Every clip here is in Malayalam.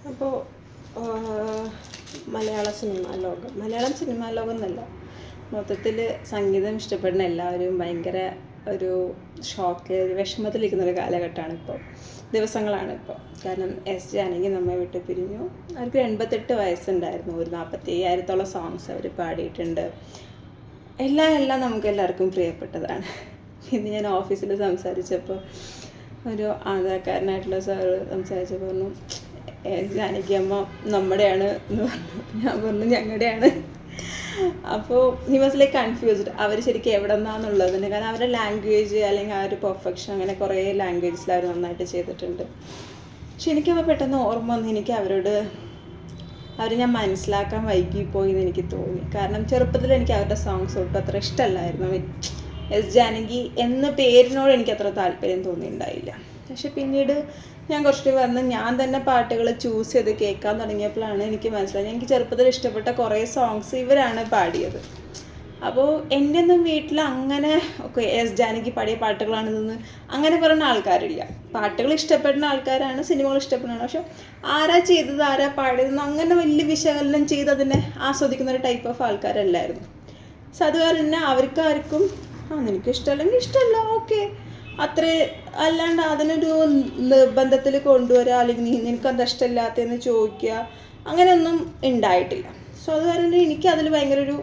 അപ്പോൾ മലയാളം സിനിമാ ലോകം എന്നല്ല, മൊത്തത്തിൽ സംഗീതം ഇഷ്ടപ്പെടുന്ന എല്ലാവരും ഭയങ്കര ഒരു ഷോക്ക്, വിഷമത്തിലിരിക്കുന്നൊരു കാലഘട്ടമാണ് ഇപ്പോൾ, ദിവസങ്ങളാണ് ഇപ്പോൾ. കാരണം എസ് ജാനകി നമ്മെ വിട്ട് പിരിഞ്ഞു. അവർക്ക് 88 വയസ്സുണ്ടായിരുന്നു. ഒരു 45,000-ഓളം സോങ്സ് അവർ പാടിയിട്ടുണ്ട്. എല്ലാം നമുക്ക് എല്ലാവർക്കും പ്രിയപ്പെട്ടതാണ്. ഇന്ന് ഞാൻ ഓഫീസിൽ സംസാരിച്ചപ്പോൾ ഒരു ആധാരക്കാരനായിട്ടുള്ള സാറ് സംസാരിച്ചപ്പോൾ പറഞ്ഞു, ജാനകി അമ്മ നമ്മുടെയാണ് എന്ന് പറഞ്ഞു. ഞാൻ പറഞ്ഞു ഞങ്ങളുടെയാണ്. അപ്പോൾ ഹി വാസ് ലൈക്ക് കൺഫ്യൂസ്ഡ്. അവർ ശരിക്കും എവിടെ നിന്നാന്നുള്ളതിന്. കാരണം അവരുടെ ലാംഗ്വേജ് അല്ലെങ്കിൽ ആ ഒരു പെർഫെക്ഷൻ, അങ്ങനെ കുറേ ലാംഗ്വേജസിൽ അവർ നന്നായിട്ട് ചെയ്തിട്ടുണ്ട്. പക്ഷെ എനിക്കപ്പോൾ പെട്ടെന്ന് ഓർമ്മ വന്നു, എനിക്ക് അവരോട് ഞാൻ മനസ്സിലാക്കാൻ വൈകിപ്പോയി എന്ന് എനിക്ക് തോന്നി. കാരണം ചെറുപ്പത്തിൽ എനിക്ക് അവരുടെ സോങ്സ് ഒട്ടും അത്ര ഇഷ്ടമല്ലായിരുന്നു. എസ് ജാനകി എന്ന പേരിനോട് എനിക്ക് അത്ര താല്പര്യം തോന്നിയിട്ടുണ്ടായില്ല. പക്ഷെ പിന്നീട് ഞാൻ കുറച്ചുകൂടി വന്ന് ഞാൻ തന്നെ പാട്ടുകൾ ചൂസ് ചെയ്ത് കേൾക്കാൻ തുടങ്ങിയപ്പോഴാണ് എനിക്ക് മനസ്സിലായത്, എനിക്ക് ചെറുപ്പത്തിൽ ഇഷ്ടപ്പെട്ട കുറേ സോങ്സ് ഇവരാണ് പാടിയത്. അപ്പോൾ എൻ്റെ ഒന്നും വീട്ടിൽ അങ്ങനെ ഒക്കെ എസ് ജാനകി പാടിയ പാട്ടുകളാണെന്ന് അങ്ങനെ പറയുന്ന ആൾക്കാരില്ല. പാട്ടുകൾ ഇഷ്ടപ്പെടുന്ന ആൾക്കാരാണ്, സിനിമകൾ ഇഷ്ടപ്പെടുന്നതാണ്. പക്ഷെ ആരാ ചെയ്തത്, ആരാ പാടിയതെന്ന് അങ്ങനെ വലിയ വിശകലനം ചെയ്ത് അതിനെ ആസ്വദിക്കുന്ന ഒരു ടൈപ്പ് ഓഫ് ആൾക്കാരല്ലായിരുന്നു. സോ അതുകാരണം തന്നെ അവർക്കാർക്കും നിനക്ക് ഇഷ്ടമല്ലെങ്കിൽ ഇഷ്ടമല്ല, ഓക്കെ, അത്രേ. അല്ലാണ്ട് അതിനൊരു നിർബന്ധത്തിൽ കൊണ്ടുവരിക, അല്ലെങ്കിൽ നിനക്കെന്താ ഇഷ്ടമില്ലാത്തതെന്ന് ചോദിക്കുക, അങ്ങനെയൊന്നും ഉണ്ടായിട്ടില്ല. സോ അത് കാരണം എനിക്കതിൽ ഭയങ്കര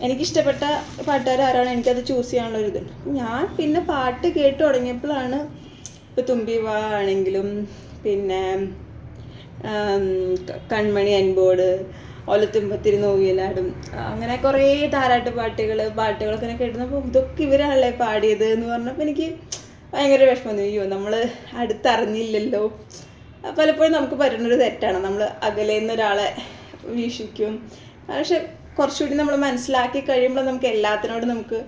എനിക്കിഷ്ടപ്പെട്ട പാട്ടുകാരാരാണ്, എനിക്കത് ചൂസ് ചെയ്യാനുള്ളൊരു ഇതുണ്ട്. ഞാൻ പിന്നെ പാട്ട് കേട്ട് തുടങ്ങിയപ്പോഴാണ് ഇപ്പോൾ തുമ്പിവാ ആണെങ്കിലും, പിന്നെ കൺമണി അൻപോട്, ഒലത്തുമ്പത്തിരി നോവിയലാടും, അങ്ങനെ കുറേ താരാട്ട് പാട്ടുകളൊക്കെ ഇങ്ങനെ കേട്ടുന്നപ്പോൾ ഇതൊക്കെ ഇവരാണല്ലേ പാടിയത് എന്ന് പറഞ്ഞപ്പോൾ എനിക്ക് ഭയങ്കര വിഷമം. അയ്യോ, നമ്മൾ അടുത്തറിഞ്ഞില്ലല്ലോ. പലപ്പോഴും നമുക്ക് പറ്റുന്നൊരു തെറ്റാണ്, നമ്മൾ അകലെ നിന്നൊരാളെ വീക്ഷിക്കും. പക്ഷെ കുറച്ചുകൂടി നമ്മൾ മനസ്സിലാക്കി കഴിയുമ്പോൾ നമുക്ക് എല്ലാത്തിനോടും നമുക്ക്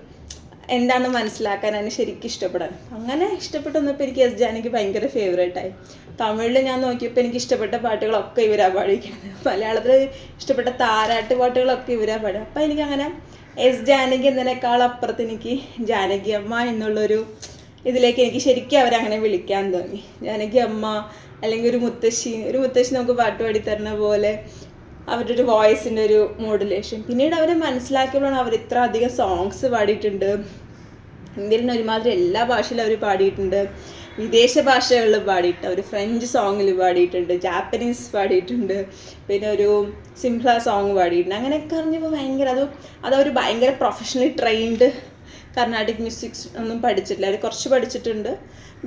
എന്താണ് മനസ്സിലാക്കാൻ, അതിന് ശരിക്കും ഇഷ്ടപ്പെടാൻ. അങ്ങനെ ഇഷ്ടപ്പെട്ട് വന്നപ്പോൾ എനിക്ക് എസ് ജാനകി ഭയങ്കര ഫേവറേറ്റായി. തമിഴിൽ ഞാൻ നോക്കിയപ്പോൾ എനിക്ക് ഇഷ്ടപ്പെട്ട പാട്ടുകളൊക്കെ ഇവരാ പാടിയിരിക്കുന്നത്. മലയാളത്തിൽ ഇഷ്ടപ്പെട്ട താരാട്ട് പാട്ടുകളൊക്കെ ഇവരാ പാടുക. അപ്പോൾ എനിക്കങ്ങനെ എസ് ജാനകി എന്നതിനേക്കാൾ അപ്പുറത്ത് എനിക്ക് ജാനകി അമ്മ എന്നുള്ളൊരു ഇതിലേക്ക് എനിക്ക് ശരിക്കും അവരങ്ങനെ വിളിക്കാൻ തോന്നി. ജാനകി അമ്മ, അല്ലെങ്കിൽ ഒരു മുത്തശ്ശി നമുക്ക് പാട്ട് പാടിത്തരുന്ന പോലെ അവരുടെ ഒരു വോയിസിൻ്റെ ഒരു മോഡുലേഷൻ. പിന്നീട് അവരെ മനസ്സിലാക്കിയപ്പോഴാണ് അവർ ഇത്ര അധികം സോങ്സ് പാടിയിട്ടുണ്ട്. ഇന്ത്യയിൽ നിന്ന് ഒരുമാതിരി എല്ലാ ഭാഷയിലും അവർ പാടിയിട്ടുണ്ട്. വിദേശ ഭാഷകളിൽ പാടിയിട്ടുണ്ട്, ഒരു ഫ്രഞ്ച് സോങ്ങിൽ പാടിയിട്ടുണ്ട്, ജാപ്പനീസ് പാടിയിട്ടുണ്ട്, പിന്നെ ഒരു സിംഹ സോങ് പാടിയിട്ടുണ്ട്. അങ്ങനെയൊക്കെ അറിഞ്ഞപ്പോൾ ഭയങ്കര അതവർ ഭയങ്കര പ്രൊഫഷണലി ട്രെയിൻഡ് കർണാട്ടിക് മ്യൂസിക്സ് ഒന്നും പഠിച്ചിട്ടില്ല. അവർ കുറച്ച് പഠിച്ചിട്ടുണ്ട്,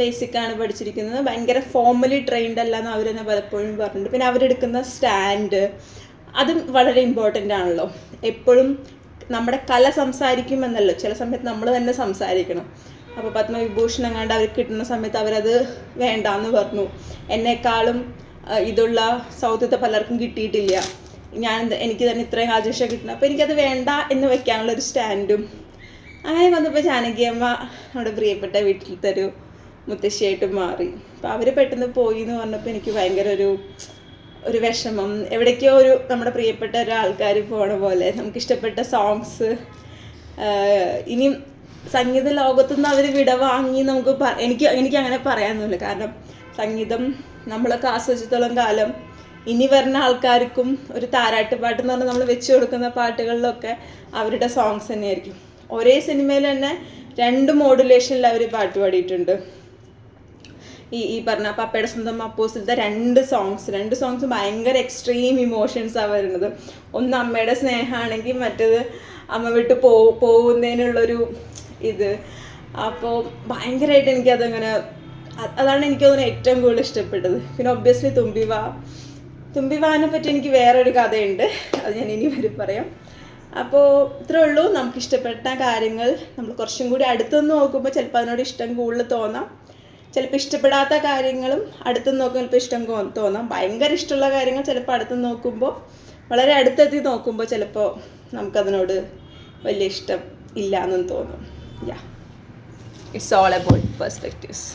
ബേസിക്കാണ് പഠിച്ചിരിക്കുന്നത്. ഭയങ്കര ഫോർമലി ട്രെയിൻഡ് അല്ല എന്ന് അവർ തന്നെ പലപ്പോഴും പറഞ്ഞിട്ടുണ്ട്. പിന്നെ അവരെടുക്കുന്ന സ്റ്റാൻഡ്, അതും വളരെ ഇമ്പോർട്ടൻ്റ് ആണല്ലോ. എപ്പോഴും നമ്മുടെ കല സംസാരിക്കുമെന്നല്ലോ, ചില സമയത്ത് നമ്മൾ തന്നെ സംസാരിക്കണം. അപ്പോൾ പത്മവിഭൂഷൺ എങ്ങാണ്ട് അവർക്ക് കിട്ടുന്ന സമയത്ത് അവരത് വേണ്ടാന്ന് പറഞ്ഞു. എന്നെക്കാളും ഇതുള്ള സൗത്തിത്തെ പലർക്കും കിട്ടിയിട്ടില്ല, എനിക്ക് തന്നെ ഇത്രയും ആദർശം കിട്ടണം, അപ്പോൾ എനിക്കത് വേണ്ട എന്ന് വെക്കാനുള്ളൊരു സ്റ്റാൻഡും. അങ്ങനെ വന്നപ്പോൾ ജാനകിയമ്മ നമ്മുടെ പ്രിയപ്പെട്ട വീട്ടിലത്തെ ഒരു മുത്തശ്ശിയായിട്ട് മാറി. അപ്പോൾ അവർ പെട്ടെന്ന് പോയി എന്ന് പറഞ്ഞപ്പോൾ എനിക്ക് ഭയങ്കര ഒരു വിഷമം. എവിടേക്കോ നമ്മുടെ പ്രിയപ്പെട്ട ഒരാൾക്കാർ പോണ പോലെ നമുക്കിഷ്ടപ്പെട്ട സോങ്സ് ഇനി സംഗീത ലോകത്തുനിന്ന് അവർ വിടവാങ്ങി നമുക്ക് എനിക്ക് അങ്ങനെ പറയാനൊന്നുമില്ല. കാരണം സംഗീതം നമ്മളൊക്കെ ആസ്വദിച്ചിടത്തോളം കാലം ഇനി വരുന്ന ആൾക്കാർക്കും ഒരു താരാട്ട് പാട്ട് എന്ന് പറഞ്ഞാൽ നമ്മൾ വെച്ച് കൊടുക്കുന്ന പാട്ടുകളിലൊക്കെ അവരുടെ സോങ്സ് തന്നെയായിരിക്കും. ഒരേ സിനിമയിൽ തന്നെ 2 മോഡുലേഷനിൽ അവർ പാട്ട് പാടിയിട്ടുണ്ട്. ഈ പറഞ്ഞ പപ്പയുടെ സ്വന്തം അപ്പോസിലത്തെ 2 സോങ്സ് ഭയങ്കര എക്സ്ട്രീം ഇമോഷൻസാണ് വരുന്നത്. ഒന്ന് അമ്മയുടെ സ്നേഹമാണെങ്കിൽ മറ്റേത് അമ്മ വിട്ട് പോകുന്നതിനുള്ളൊരു ഇത്. അപ്പോൾ ഭയങ്കരമായിട്ട് എനിക്കതങ്ങനെ, അതാണ് എനിക്ക് തോന്നുന്നത് ഏറ്റവും കൂടുതൽ ഇഷ്ടപ്പെട്ടത്. പിന്നെ ഒബ്വിയസ്ലി തുമ്പിവാനെ പറ്റി എനിക്ക് വേറൊരു കഥയുണ്ട്, അത് ഞാൻ ഇനി വരെ പറയാം. അപ്പോൾ ഇത്രേ ഉള്ളൂ. നമുക്കിഷ്ടപ്പെട്ട കാര്യങ്ങൾ നമ്മൾ കുറച്ചും കൂടി അടുത്തുനിന്ന് നോക്കുമ്പോൾ ചിലപ്പോൾ അതിനോട് ഇഷ്ടം കൂടുതൽ തോന്നാം. ചിലപ്പോൾ ഇഷ്ടപ്പെടാത്ത കാര്യങ്ങളും അടുത്തുനിന്ന് നോക്കുമ്പോൾ ചിലപ്പോൾ ഇഷ്ടം തോന്നാം. ഭയങ്കര ഇഷ്ടമുള്ള കാര്യങ്ങൾ ചിലപ്പോൾ അടുത്തുനിന്ന് നോക്കുമ്പോൾ, വളരെ അടുത്തെത്തി നോക്കുമ്പോൾ ചിലപ്പോൾ നമുക്കതിനോട് വലിയ ഇഷ്ടം ഇല്ല എന്നും തോന്നും. യാ, ഇറ്റ്സ് ഓൾ അബൌട്ട് പെർസ്പെക്റ്റീവ്സ്.